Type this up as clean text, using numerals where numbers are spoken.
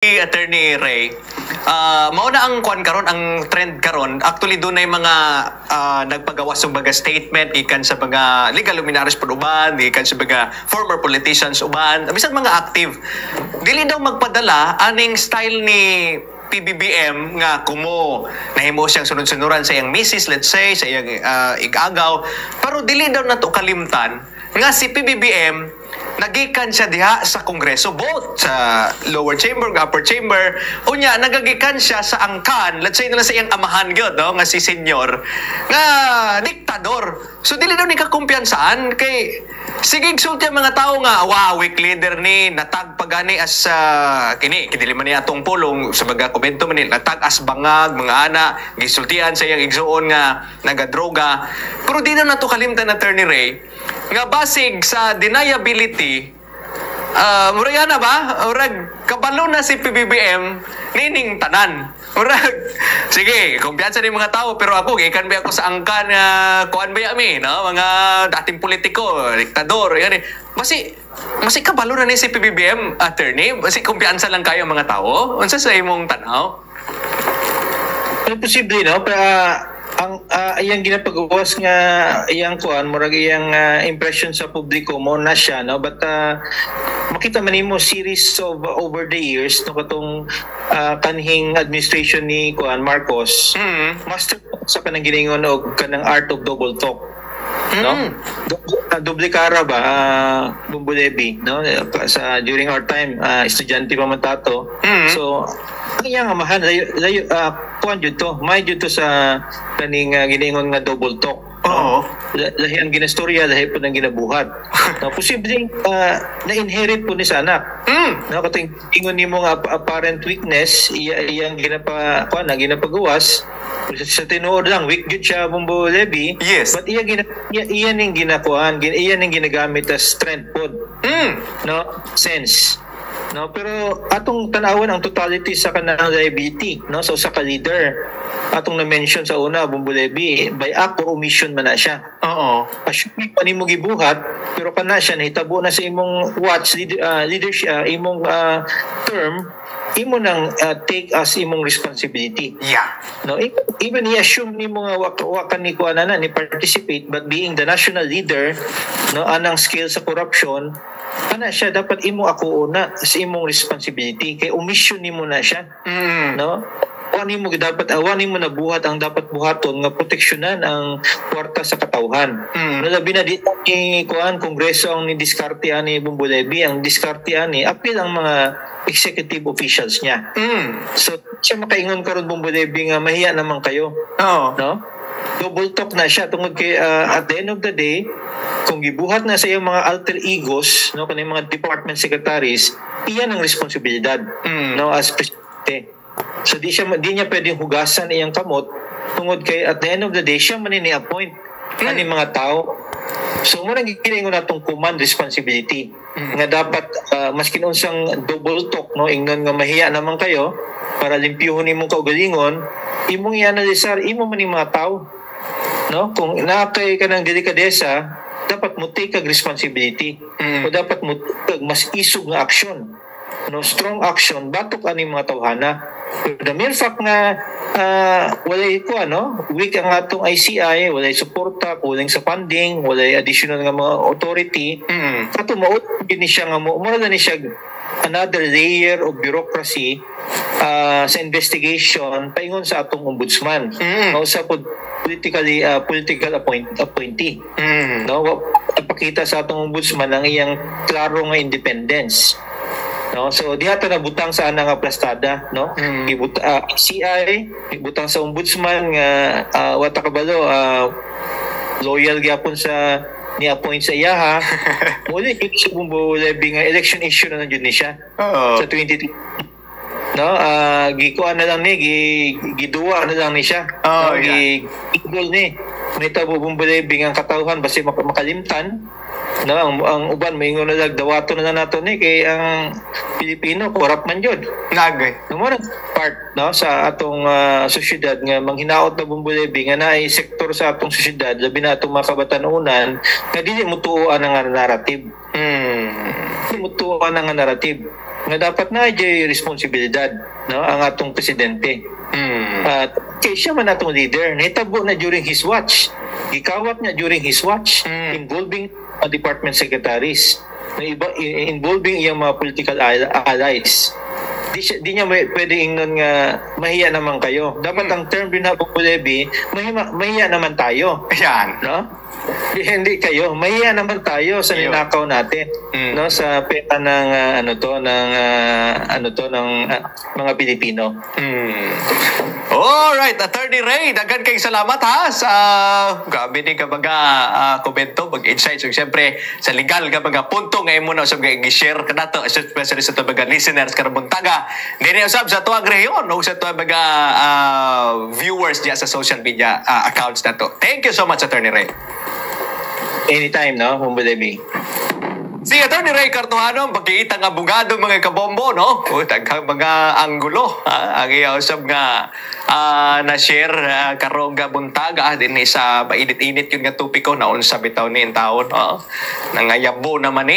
Attorney Ray, mauna ang kwan karon, ang trend karon. Actually doon ay mga nagpagawa sa mga statement gikan sa mga legal luminaries pud uban, gikan sa mga former politicians uban, bisan mga active. Dili daw magpadala aning style ni PBBM nga kumo nahimo siyang sunod-sunuran sa iyang misis, let's say sa iyang igagaw, pero dili daw nato kalimtan nga si PBBM nagikan siya diha sa Kongreso, both sa lower chamber, upper chamber. Unya, nagagikan siya sa angkan, let's say nila sa iyang amahan gyud, no? Nga si senyor, nga diktador. So, dili daw ni kakumpiyansaan kay sige sulti ang mga tao nga, wow, weak leader ni, natag pagani as kini, dili man niya atong pulong sa mga komento man ni, natag as bangag, mga ana, gisultian sa iyang igsuon nga nagadroga. Pero di na nato kalimtan, Attorney Ray, nga basig sa deniability, murag na ba? Murag kabalo na si PBBM nining tanan. Murag, sige, kumpiyansa ni mga tao, pero ako, gikan ba ako sa angkan nga kuan ba yami, no? Mga dating politiko, diktador, yan eh. Masi kabalo na ni si PBBM, attorney? Masi kumpiyansa lang kayo mga tao? Unsa sa imong tanaw? Posible, no? Pero ang iyang ginapag-uwas nga iyang kuan murag iyang impression sa publiko mo na siya, no, but makita man nimo series of over the years no katong kanhing administration ni kuan Marcos, master sa kanang giningon og kanang art of double talk, no, doble cara ba, Bumbulebi, no, sa during our time estudyante pa man tato. So ang iyang amahan layo kuan jud to, may jud to sa kaning giningon nga double talk. Oo. Lahi ang ginastorya, lahi po ng ginabuhat. No, posibleng na-inherit po ni sa anak. No, katong ingon nimo nga apparent weakness, iyang ginapagawas. Sa tinuod lang, weak jud siya, Bumbulebi. Yes. But iyan ning ginakuan, iyan ning ginagamit as strength pod. No, sense. No, pero atong tanawan ang totality sa kanang liability, no, so sa ka-leader atong na-mention sa una, Bumbulebi, by act or omission man na siya. Oo. Assuming pa nimo gibuhat, pero kana siya nahitabo na sa imong leadership, imong term, imo nang take as imong responsibility. Yeah. No, even i-assume nimo nga wakan ni kuanana ni participate, but being the national leader, no, anang scale sa corruption, kana siya dapat imo ako una sa imong responsibility kay omission nimo na siya. No, wani mo na buhat ang dapat buhaton nga proteksyonan ang kwarta sa katawhan. Labi na dito ni kuan Kongreso ang ni diskarte ani Bumbulebi, ang diskarte ani apil ang mga executive officials niya. So siya makaingon karon Bumbulebi nga mahiya naman kayo. Oo. No, double talk na siya tungod kay at the end of the day, kung gibuhat na sa iyang mga alter egos, no, kanang mga department secretaries, iyan ang responsibilidad, no, as presidente. So di niya pwedeng hugasan iyang kamot tungod kay at the end of the day siya man ni-appoint ani mga tao. So mo nang gikingon natong command responsibility nga dapat maski unsang double talk, no, ingnon nga mahiya naman kayo para limpyuhon nimong kaugalingon, imong i-analyzar imo man mga tao, no, kung nakay ka ng delikadesa dapat mo take kag responsibility o dapat mo take mas isog nga action, no, strong action batok ani mga tawhana. The mere fact nga walay ko weak ang atong ICI, walay suporta, kulang sa funding, walay additional nga mga authority, kato maot ni siya nga mo na ni siya another layer of bureaucracy sa investigation paingon sa atong ombudsman, no, sa political appointee, no, ipakita sa atong ombudsman ang iyang klaro nga independence. No, so diha ta nabutang sa ana nga plastada, no, CI ibutang sa ombudsman nga wata kabalo loyal gyapon sa ni-appoint sa iyaha. Muli ito sa Bumbulebi nga election issue na nandiyon ni siya sa 2020. No, gikuan na lang ni giduwa na lang ni siya. Gigol ni nita Bumbulebi nga katawhan basi makalimtan. No, ang uban maingon na lang dawato na nato ni kay ang Pilipino corrupt man jud. Nagay. Numero part, no, sa atong sosyedad nga manghinaot na Bumbulebi nga naay sektor sa atong sosyedad labi na atong mga kabatanunan nga dili mo tuoan ang narrative. Dili mo tuoan ang narrative. nga dapat na jay responsibilidad, no, ang atong presidente. At kay siya man atong leader, nahitabo na during his watch. Gikawat niya during his watch, involving department secretaries, involving iyang mga political allies. Di niya pwede ingnon nga mahiya naman kayo. Dapat ang term din na Bulebi, mahiya naman tayo. Yan. No? Hindi kayo. Mahiya naman tayo sa ninakaw natin, no, sa peta ng mga Pilipino. Alright, Attorney Ray, daghan kay salamat ha sa gabi ni ka mga komento, mag-insights. So, siyempre, sa legal ka mga punto ngayon muna usab nga i-share ka nato, especially sa ito mga listeners karabuntaga. Hindi usab sa tuwag rehiyon o sa tuwag mga viewers diya sa social media accounts na to. Thank you so much, Attorney Ray. Anytime, no, Humbulebi. Si Attorney Ray Cartuhano, pagkiita ng abogado mga kabombo, no? O, taghang mga anggulo. Ang iyausap nga na-share karong buntaga din sa mainit-init yun nga tupiko na unsa bitaw ni in taon. Nangayabo naman